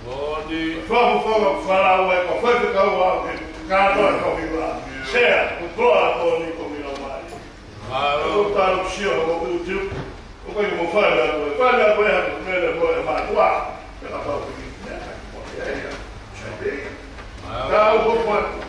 Lord, Vamos falar uma coisa que eu adoro comigo lá. Certo, glória por mim comigo lá. Eu vou estar no chão, eu vou o tio. O que eu vou fazer agora? Fazer agora, primeiro agora, mas lá. Ela fala comigo. Tá, eu vou fazer.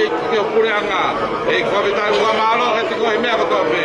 e ki o pureanga e whawita ua malo e te kohi mea katoa pe.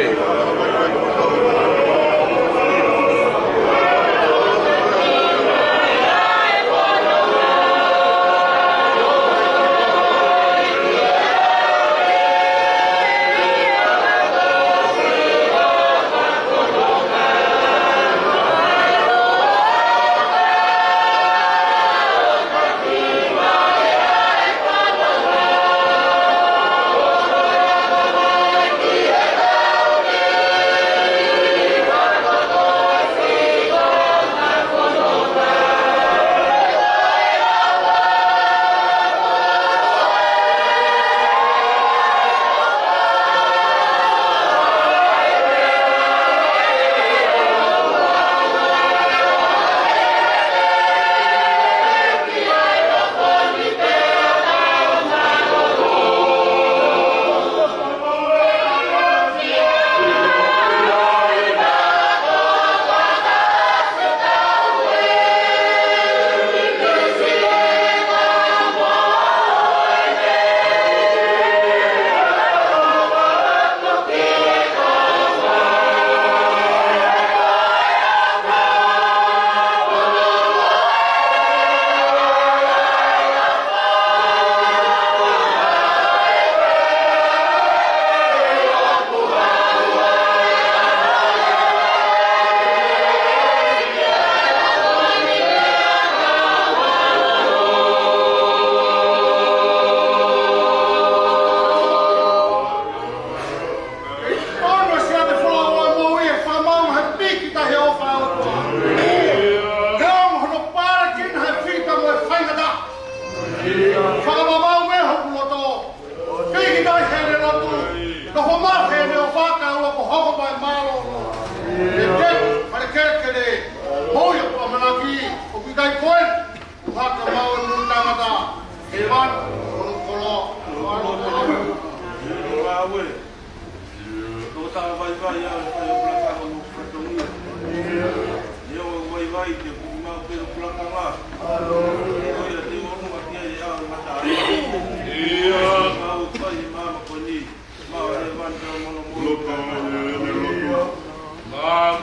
Ah,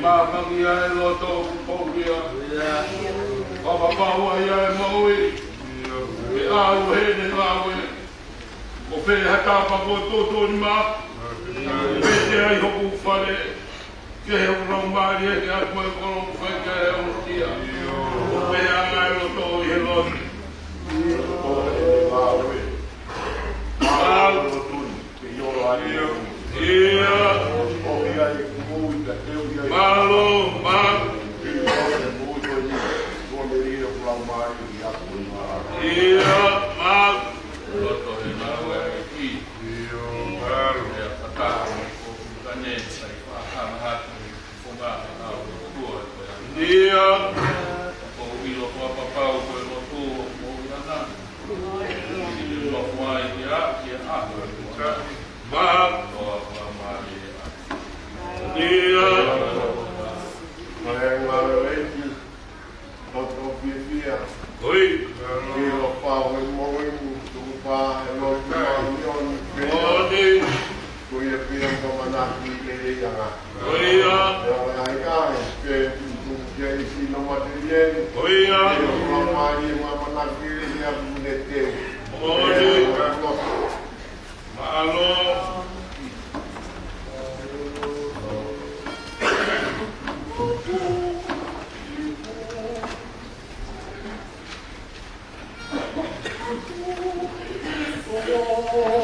Pāpangi ai loto kupouria. Papapau ai ai maui. E au hene lawe. O whee hata pako tōtō ni mā. Pete ai hoku whare. Ke he urau maari e ke atu e koro whai ke he urutia. O whee ai loto i he loni. O hene lawe. Māu. Ia. Malo, malo. Ia, malo. Loto he lawe e ki. Malo. E a patao ko kane sai whahama hatu whonga e nao tua e koe. Ia. Ko ilo ko a papau koe loto mo iana. Ili loto ai ki a hato e kua. Malo. Ia. Oi. Ilo pau e moe tupa e loto ode. Koe e pia kamanaki e reanga. Oia. E o ai kai ke tuke i sino materien. Oia. E o mamari e mamanaki e rea bunete. Ode. Malo. Oh,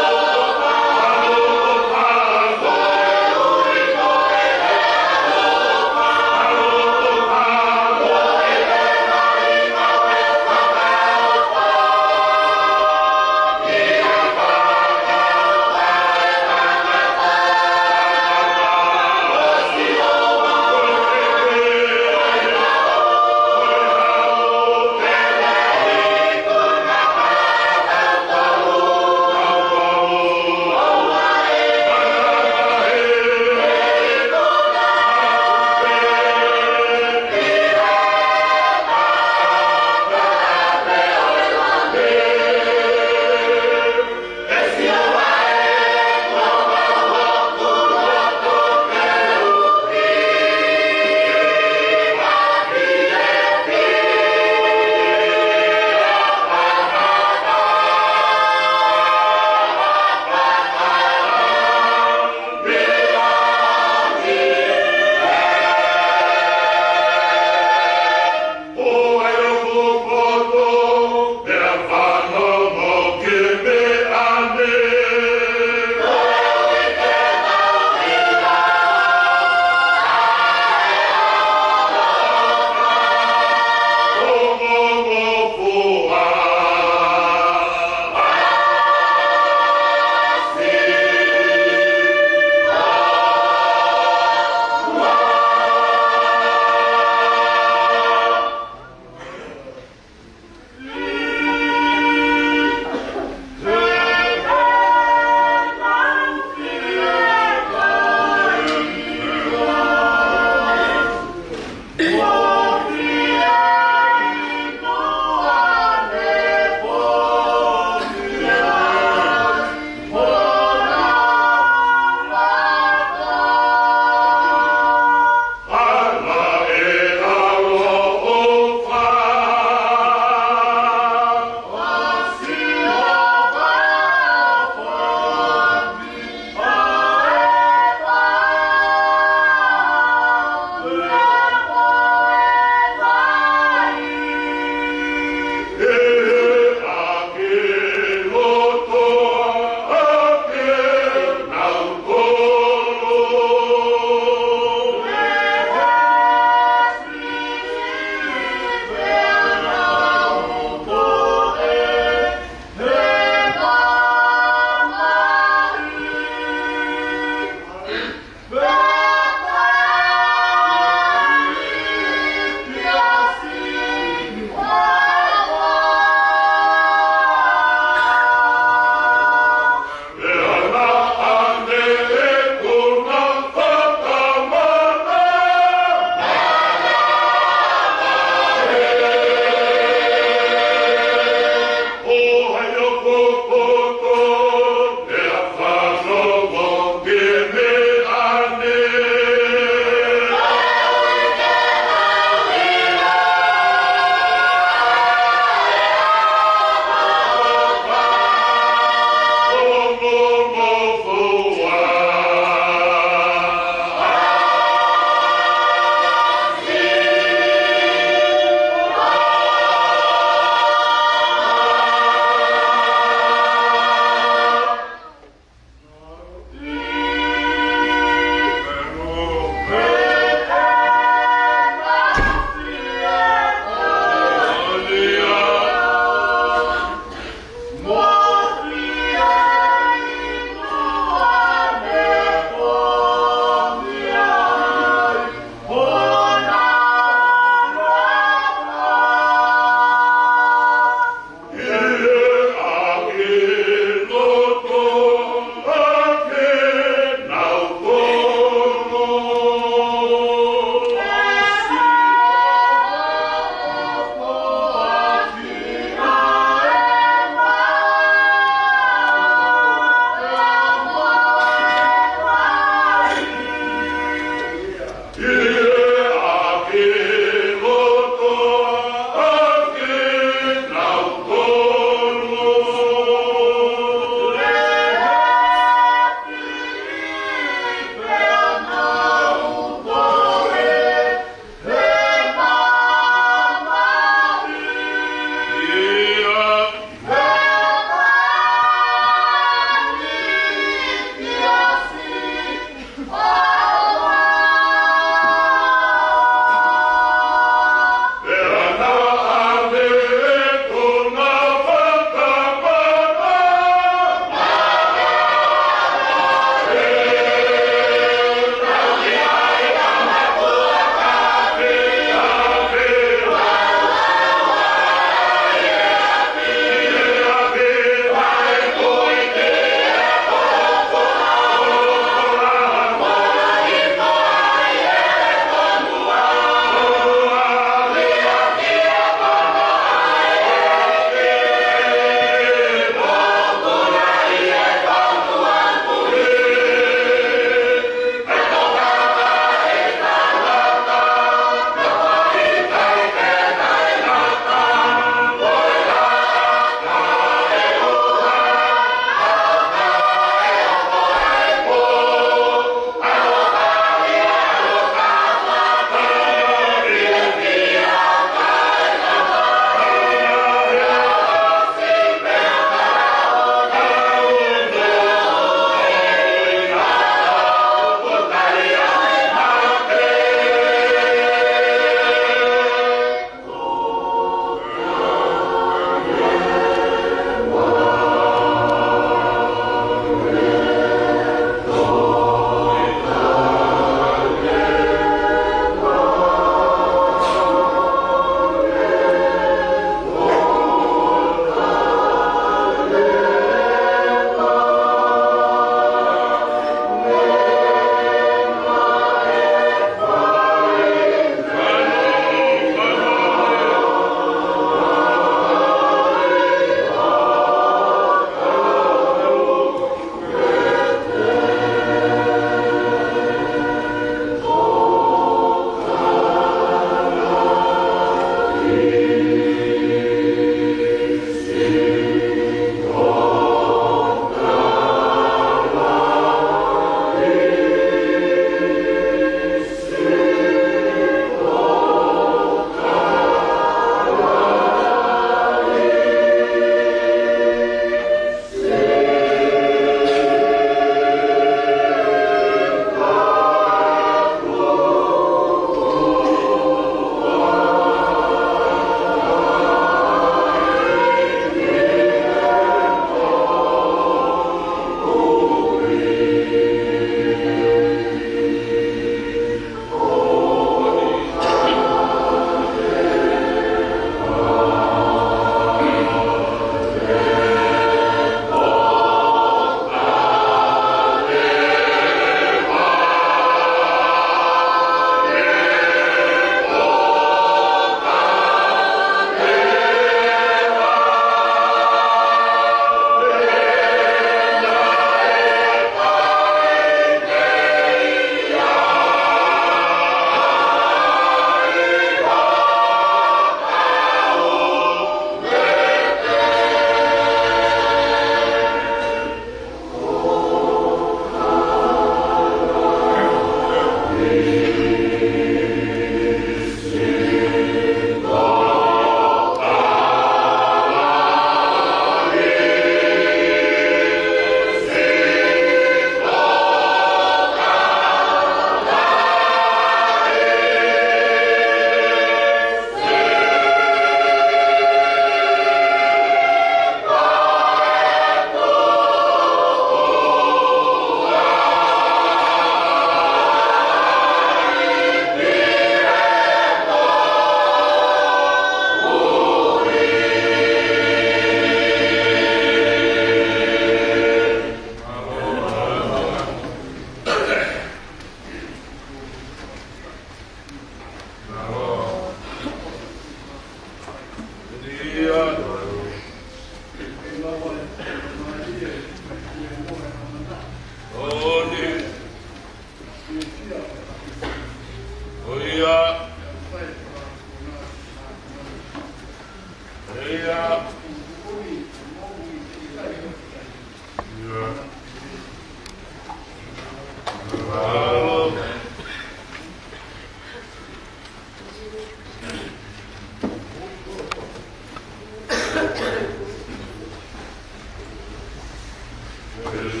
Fire!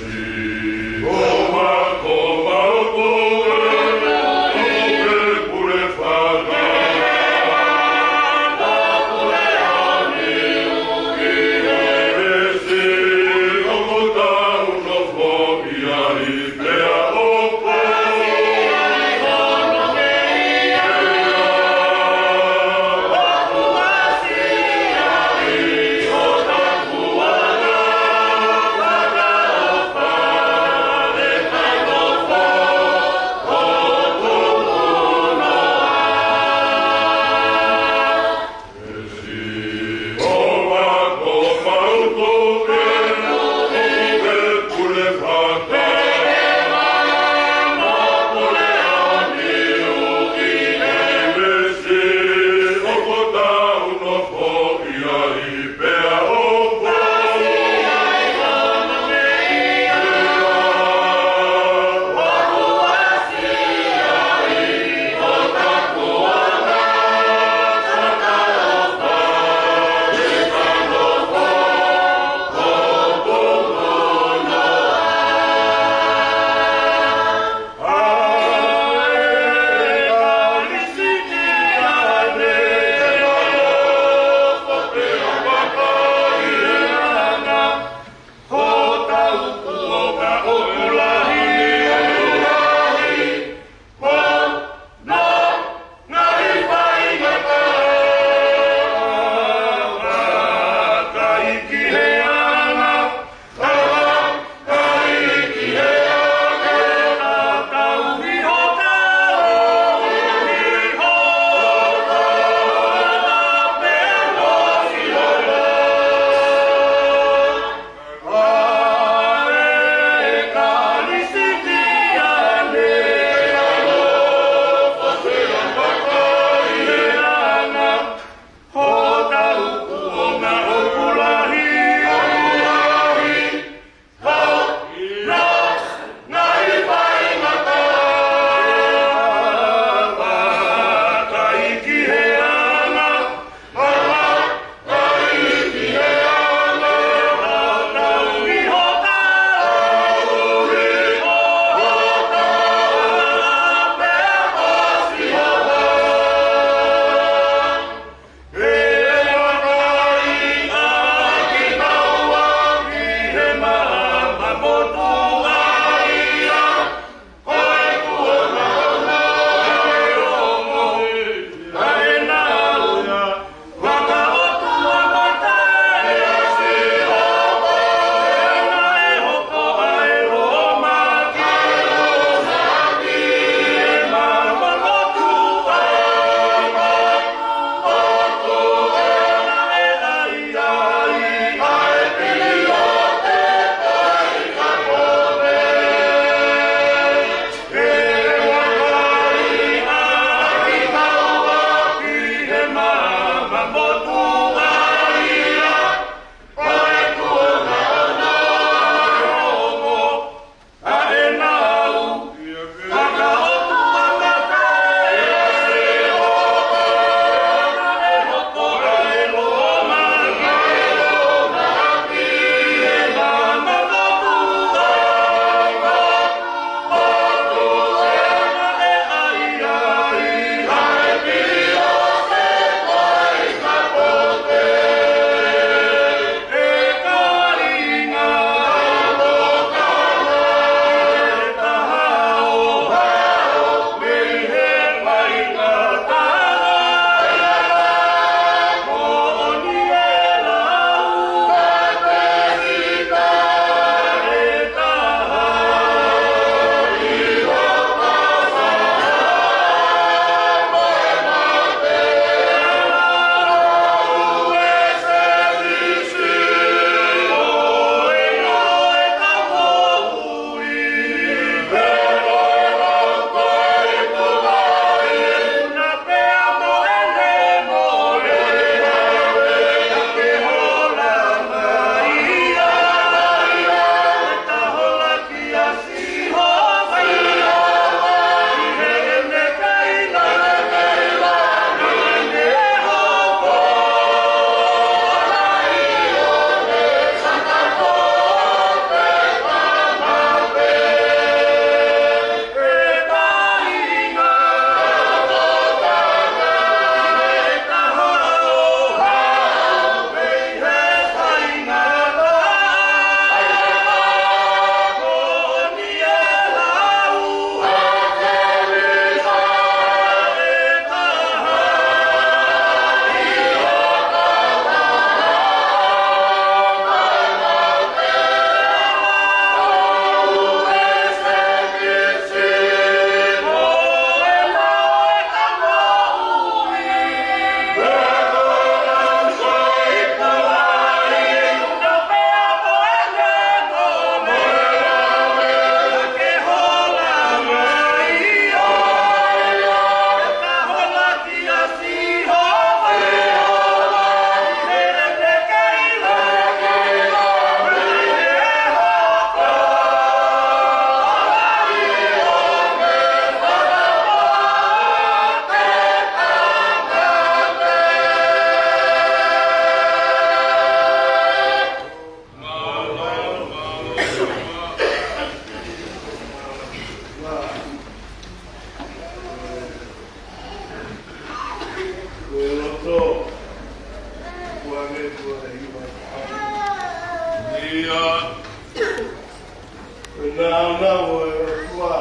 Nā o e kua.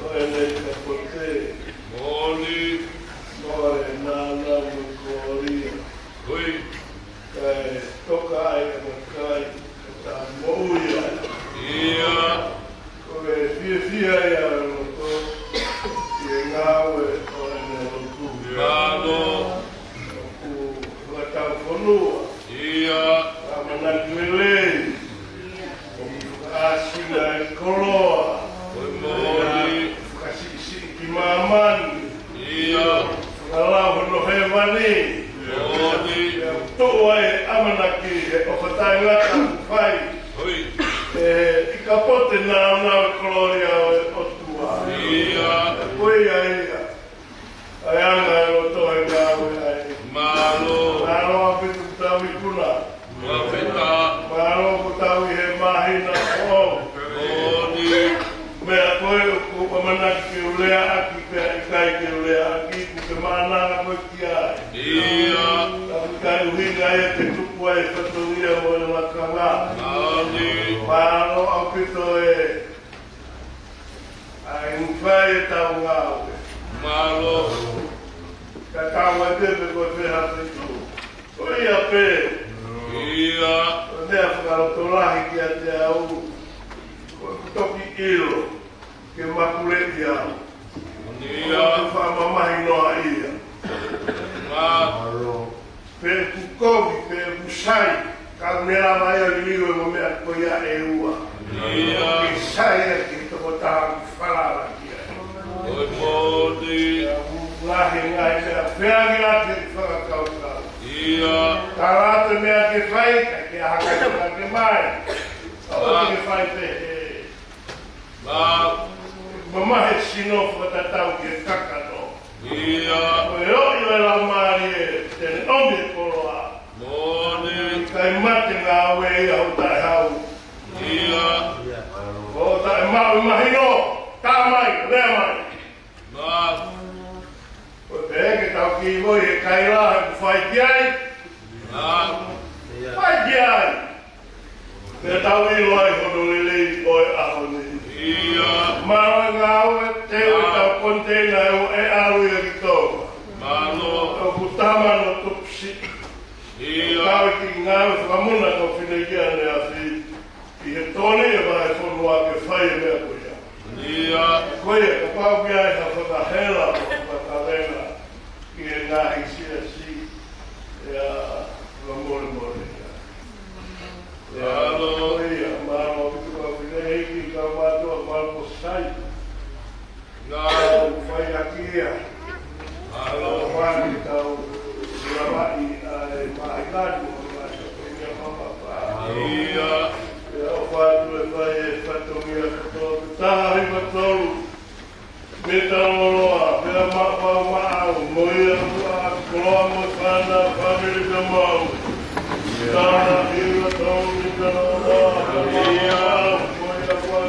O e nei ka pote. Moni. No e nā o kōria. Hui. Kai toka ai ka kai ka mouia. Ia. Ko e fia ia no to. E ngā o e nei o tu. Malo. Ku tau whanua. Ia. Ka manaki lelei. Asina e koloa. Hui moni. Kasi ki mamani. Ia. Whakalau no he mani. Moni. Toa e amanaki e o whatai ngata whai. Hui. I ka pote nā koloria o tua. Ia. Koe ia. Ai anga e o tohe ngā ai. Malo. Malo a pitu tau I kuna. Mawheta. Malo ko tau I he mahina o. Moni. Mea koe o ko pamanaki ke ulea aki pe I kai ke ulea aki ku te mānanga koe ki ai. Ia. Tapu kai uhinga e te tupu ai whaturia mo e lakanga. Moni. Malo au pito e ai mwhai e tau ngāwe. Malo. Ka tau ai pepe koe wheha te tu. Koe ia pe. Ia. O nea whakaroto lahi ki a te au. Koe kutoki ilo. Ke makuleti au. Ia. Koe whamamahi noa ia. Malo. Pe kukovi, pe musai. Ka mea mai a ligo e mo mea koe ia e ua. Ia. Ke sai e ki toko taha ki whalala ki a. Hui moni. Lahi ngai mea whiangi ate I whakakau tau. Ia. Tā rāta mea ke whai, kai ke haka tuna ke mai. Au ke whai te he. Mamahe sino whatatau ke kakano. Ia. Koe oi o la maari e tene omi e koroa. Moni. Kai mate ngā wei au tai hau. Ia. O tai mau mahino, tā mai, rea mai. Koe te eke tau ki voi e kai raha ku whai ki ai. Whai ki ai. Mea tau I loai hono lelei oe aho ni. Ia. Mara ngā oe, te oe tau konteina e o e aru I ki tō. Malo. O putama no tupsi. Ia. Tau I ki ngā oe whamuna ko whinekia ne a whi. I he tōne e vai whanua ke whai e mea koia. Ia. Koe e ka pau ki ai ha whakahela o whakarenga. Ki e ngā hisia si. E a whamore more. Malo. Koe ia, mara o kitu ka whinei ki ka wātua malpo sai. Ngā. Whai aki ia. Malo. Whani tau urawai ai maikani o mai o kenia mamapa. Ia. E o whātu e whai e whatongia katoa. Taha hima tolu. Me tangoloa, pera mapau maau, moia ua, koloa mo whana, whamiri ka mau. Taha hima tolu, me tangoloa, pera mapau, moia ua,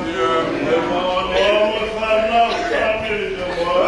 me mone. O mo whana, whamiri ka mau.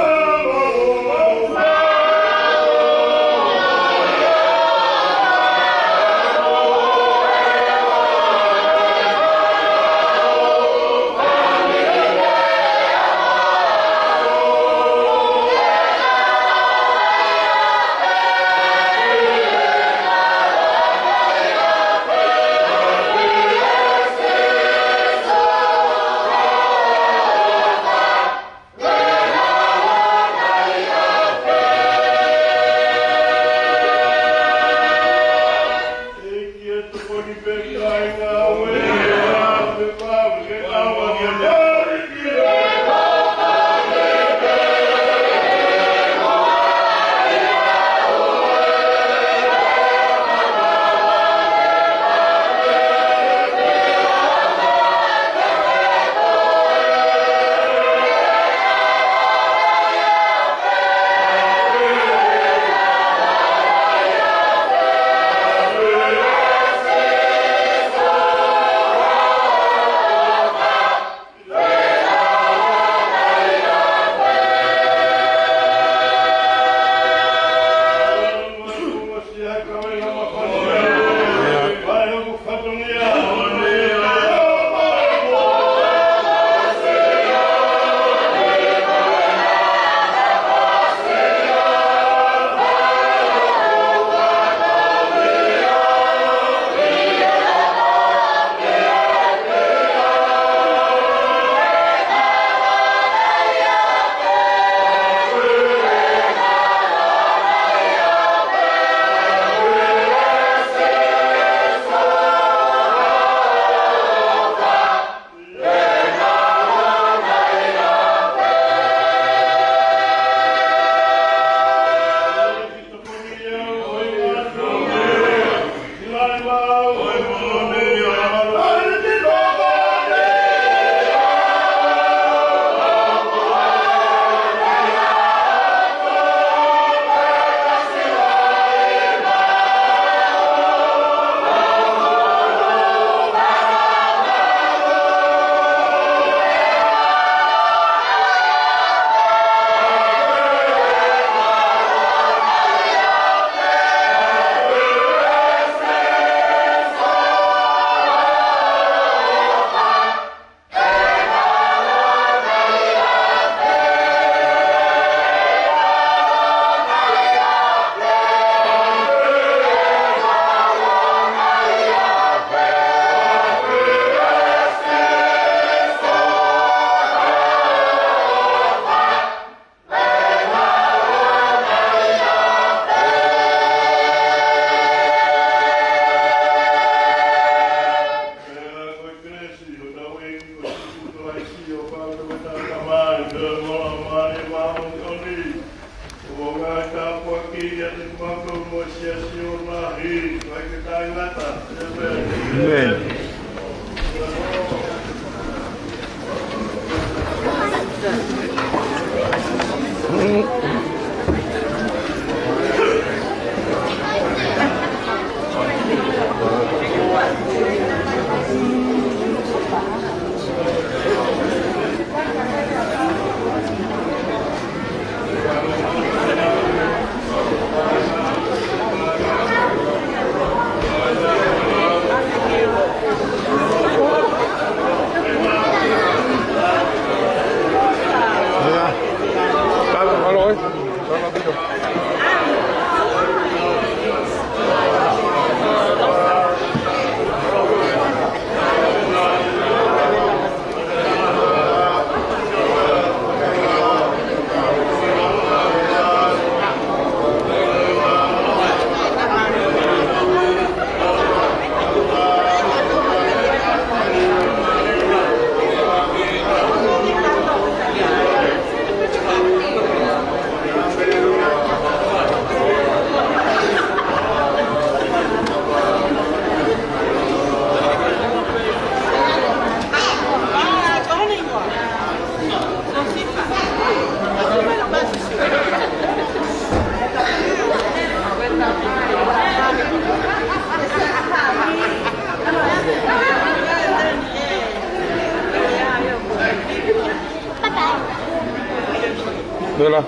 Đưa lên.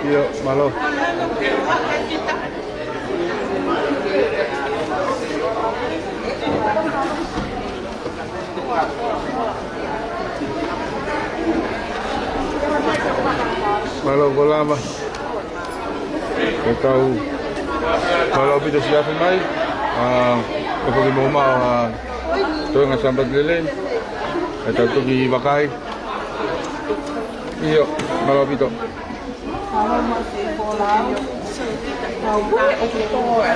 Iya, malo. Malo bola apa? Kau kalau video siapa mai? Kapag mo ito nga sambat lilin. Ito ito gibakay. Iyo, malapit ito.